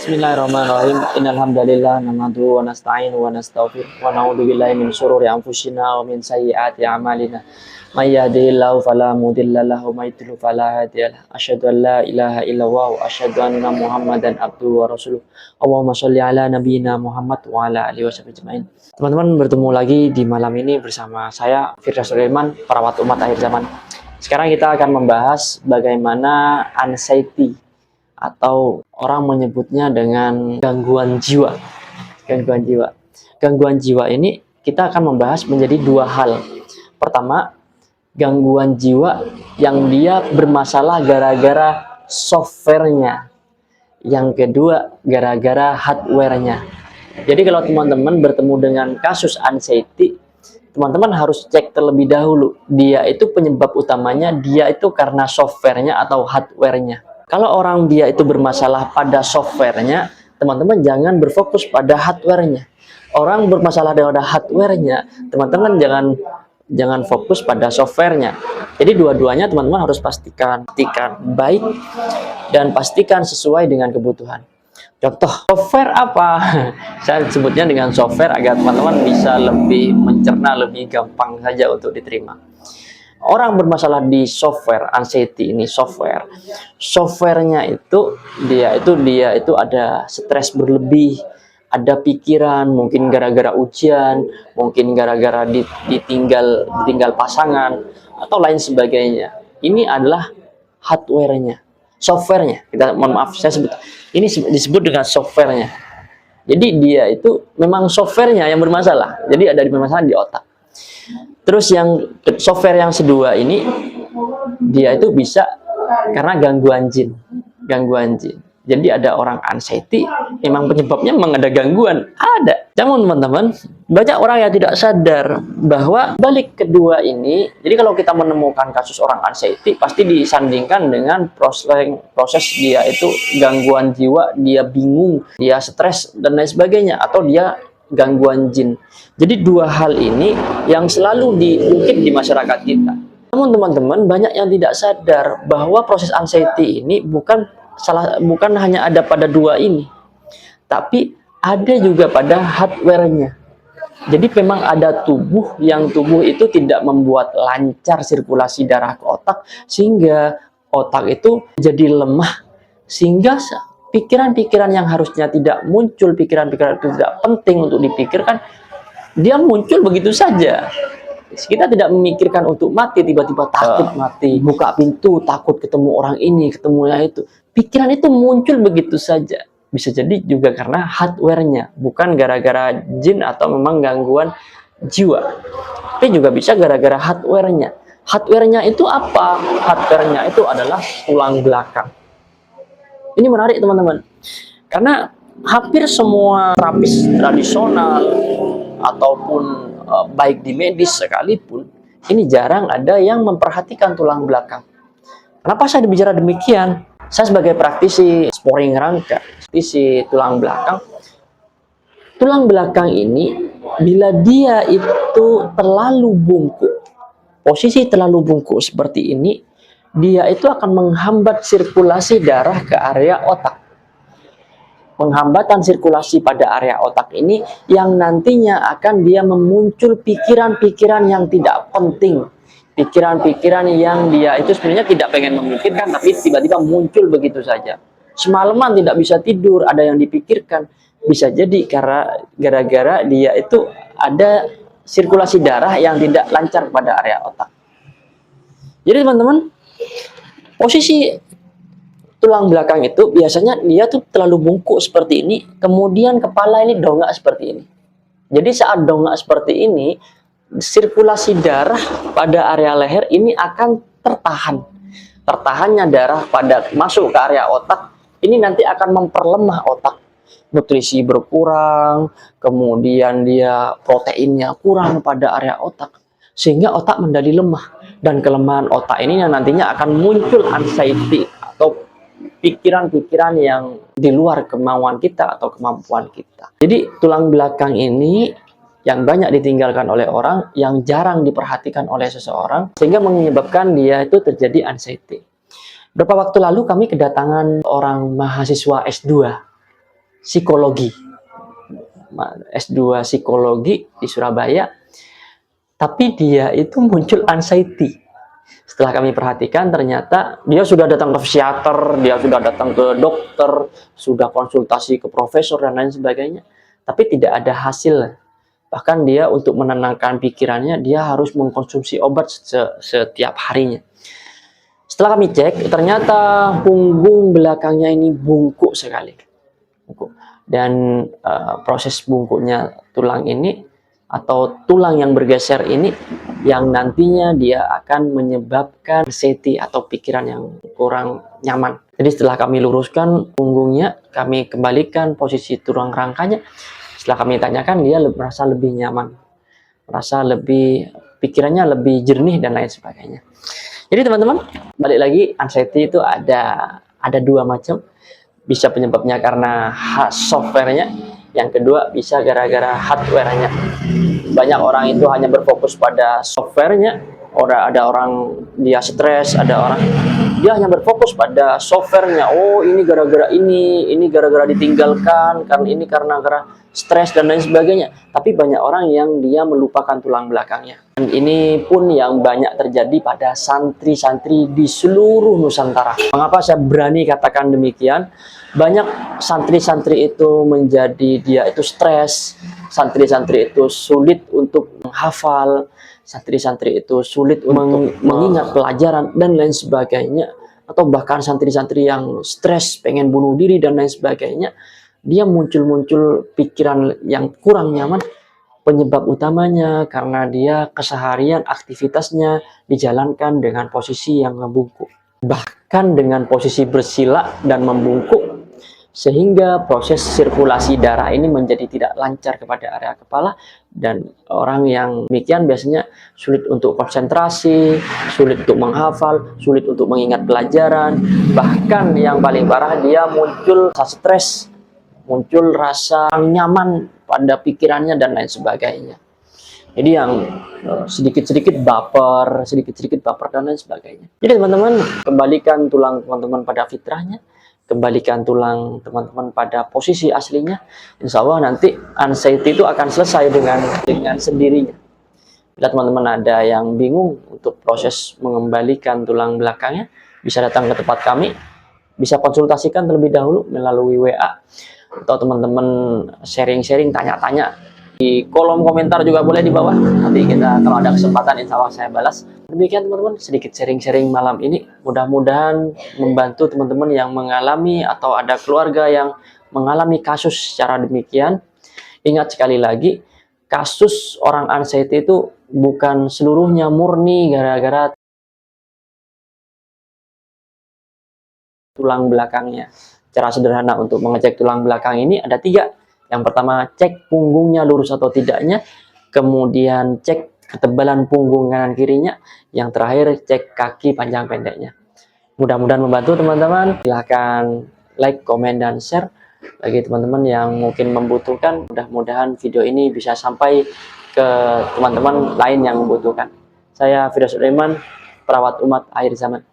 Bismillahirrahmanirrahim. Innal hamdalillah nahmaduhu wa nasta'inu wa nastaghfiruh wa na'udzu billahi min shururi anfusina wa min sayyiati a'malina. May yahdihillahu fala mudilla lahu wa may yudlil fala hadiyalah. Asyhadu an la ilaha illallah wa asyhadu anna Muhammadan abduhu wa rasuluh. Allahumma shalli ala nabiyyina Muhammad wa ala alihi washabihi ajmain. Teman-teman, bertemu lagi di malam ini bersama saya Firdaus Sulaiman, perawat umat akhir zaman. Sekarang kita akan membahas bagaimana anxiety atau orang menyebutnya dengan gangguan jiwa. Gangguan jiwa ini kita akan membahas menjadi dua hal. Pertama, gangguan jiwa yang dia bermasalah gara-gara softwarenya. Yang kedua, gara-gara hardwarenya. Jadi kalau teman-teman bertemu dengan kasus anxiety, teman-teman harus cek terlebih dahulu. Dia itu penyebab utamanya, dia itu karena softwarenya atau hardwarenya. Kalau orang dia itu bermasalah pada softwarenya, teman-teman jangan berfokus pada hardwarenya. Orang bermasalah dengan hardwarenya, teman-teman jangan fokus pada softwarenya. Jadi dua-duanya teman-teman harus pastikan baik dan pastikan sesuai dengan kebutuhan. Contoh, software apa? Saya sebutnya dengan software agar teman-teman bisa lebih mencerna, lebih gampang saja untuk diterima. Orang bermasalah di software, anxiety ini softwarenya itu dia itu ada stres berlebih, ada pikiran, mungkin gara-gara ujian, mungkin gara-gara ditinggal pasangan atau lain sebagainya. Ini adalah hardwarenya, softwarenya. Ini disebut dengan softwarenya. Jadi dia itu memang softwarenya yang bermasalah. Jadi ada permasalahan di otak. Terus yang software yang kedua ini dia itu bisa karena gangguan jin. Jadi ada orang anxiety, memang penyebabnya memang ada gangguan, ada. Namun teman-teman, banyak orang yang tidak sadar bahwa balik kedua ini. Jadi kalau kita menemukan kasus orang anxiety, pasti disandingkan dengan proses dia itu gangguan jiwa, dia bingung, dia stres dan lain sebagainya, atau dia gangguan jin. Jadi dua hal ini yang selalu diungkit di masyarakat kita. Namun teman-teman, banyak yang tidak sadar bahwa proses anxiety ini bukan hanya ada pada dua ini, tapi ada juga pada hardwarenya. Jadi memang ada tubuh itu tidak membuat lancar sirkulasi darah ke otak, sehingga otak itu jadi lemah, sehingga pikiran-pikiran yang harusnya tidak muncul, pikiran-pikiran itu tidak penting untuk dipikirkan, dia muncul begitu saja. Kita tidak memikirkan untuk mati, tiba-tiba takut mati, buka pintu takut ketemu orang ini, ketemu yang itu. Pikiran itu muncul begitu saja. Bisa jadi juga karena hardwarenya, bukan gara-gara jin atau memang gangguan jiwa. Tapi juga bisa gara-gara hardwarenya. Hardwarenya itu apa? Hardwarenya itu adalah tulang belakang. Ini menarik teman-teman, karena hampir semua terapis tradisional ataupun baik di medis sekalipun, ini jarang ada yang memperhatikan tulang belakang. Kenapa saya bicara demikian? Saya sebagai praktisi sporing rangka, praktisi tulang belakang ini bila dia itu terlalu bungkuk, posisi terlalu bungkuk seperti ini, dia itu akan menghambat sirkulasi darah ke area otak. Penghambatan sirkulasi pada area otak ini yang nantinya akan dia memuncul pikiran-pikiran yang tidak penting. Pikiran-pikiran yang dia itu sebenarnya tidak pengen memikirkan, tapi tiba-tiba muncul begitu saja. Semalaman tidak bisa tidur, ada yang dipikirkan. Bisa jadi karena gara-gara dia itu ada sirkulasi darah yang tidak lancar pada area otak. Jadi teman-teman, posisi tulang belakang itu biasanya dia tuh terlalu bungkuk seperti ini, kemudian kepala ini dongak seperti ini. Jadi saat dongak seperti ini, sirkulasi darah pada area leher ini akan tertahan. Tertahannya darah pada masuk ke area otak, ini nanti akan memperlemah otak. Nutrisi berkurang, kemudian dia proteinnya kurang pada area otak, sehingga otak menjadi lemah. Dan kelemahan otak ini yang nantinya akan muncul anxiety atau pikiran-pikiran yang di luar kemauan kita atau kemampuan kita. Jadi tulang belakang ini yang banyak ditinggalkan oleh orang, yang jarang diperhatikan oleh seseorang, sehingga menyebabkan dia itu terjadi anxiety. Beberapa waktu lalu kami kedatangan orang mahasiswa S2. psikologi, S2 psikologi di Surabaya, tapi dia itu muncul anxiety. Setelah kami perhatikan, ternyata dia sudah datang ke psikiater, dia sudah datang ke dokter, sudah konsultasi ke profesor dan lain sebagainya, tapi tidak ada hasil. Bahkan dia untuk menenangkan pikirannya, dia harus mengkonsumsi obat setiap harinya. Setelah kami cek, ternyata punggung belakangnya ini bungkuk sekali. Dan proses bungkuknya tulang ini, atau tulang yang bergeser ini, yang nantinya dia akan menyebabkan anxiety atau pikiran yang kurang nyaman. Jadi setelah kami luruskan punggungnya, kami kembalikan posisi tulang rangkanya. Setelah kami tanyakan, dia merasa lebih nyaman, merasa lebih, pikirannya lebih jernih dan lain sebagainya. Jadi teman-teman, balik lagi, anxiety itu ada dua macam. Bisa penyebabnya karena softwarenya, yang kedua bisa gara-gara hardwarenya. Banyak orang itu hanya berfokus pada softwarenya, ada orang dia stres, ada orang dia hanya berfokus pada softwarenya. Oh, ini gara-gara ini gara-gara ditinggalkan, karena ini karena stres dan lain sebagainya. Tapi banyak orang yang dia melupakan tulang belakangnya. Dan ini pun yang banyak terjadi pada santri-santri di seluruh Nusantara. Mengapa saya berani katakan demikian? Banyak santri-santri itu menjadi dia itu stres, santri-santri itu sulit untuk menghafal, santri-santri itu sulit untuk mengingat pelajaran dan lain sebagainya, atau bahkan santri-santri yang stres pengen bunuh diri dan lain sebagainya. Dia muncul pikiran yang kurang nyaman. Penyebab utamanya karena dia keseharian aktivitasnya dijalankan dengan posisi yang membungkuk, bahkan dengan posisi bersila dan membungkuk, sehingga proses sirkulasi darah ini menjadi tidak lancar kepada area kepala, dan orang yang demikian biasanya sulit untuk konsentrasi, sulit untuk menghafal, sulit untuk mengingat pelajaran, bahkan yang paling parah dia muncul rasa stres, muncul rasa nyaman pada pikirannya dan lain sebagainya. Jadi yang sedikit-sedikit baper dan lain sebagainya. Jadi teman-teman, kembalikan tulang teman-teman pada fitrahnya, kembalikan tulang teman-teman pada posisi aslinya. Insya Allah nanti anxiety itu akan selesai dengan sendirinya. Bila teman-teman ada yang bingung untuk proses mengembalikan tulang belakangnya, bisa datang ke tempat kami, bisa konsultasikan terlebih dahulu melalui WA, atau teman-teman sharing-sharing, tanya-tanya di kolom komentar juga boleh di bawah. Nanti kita kalau ada kesempatan insya Allah saya balas. Demikian teman-teman, sedikit sharing-sharing malam ini, mudah-mudahan membantu teman-teman yang mengalami atau ada keluarga yang mengalami kasus secara demikian. Ingat sekali lagi, kasus orang anxiety itu bukan seluruhnya murni gara-gara tulang belakangnya. Cara sederhana untuk mengecek tulang belakang ini ada 3. Yang pertama, cek punggungnya lurus atau tidaknya. Kemudian cek ketebalan punggung kanan kirinya. Yang terakhir, cek kaki panjang pendeknya. Mudah-mudahan membantu teman-teman. Silahkan like, komen, dan share. Bagi teman-teman yang mungkin membutuhkan, mudah-mudahan video ini bisa sampai ke teman-teman lain yang membutuhkan. Saya Firdaus Sulaiman, perawat umat akhir zaman.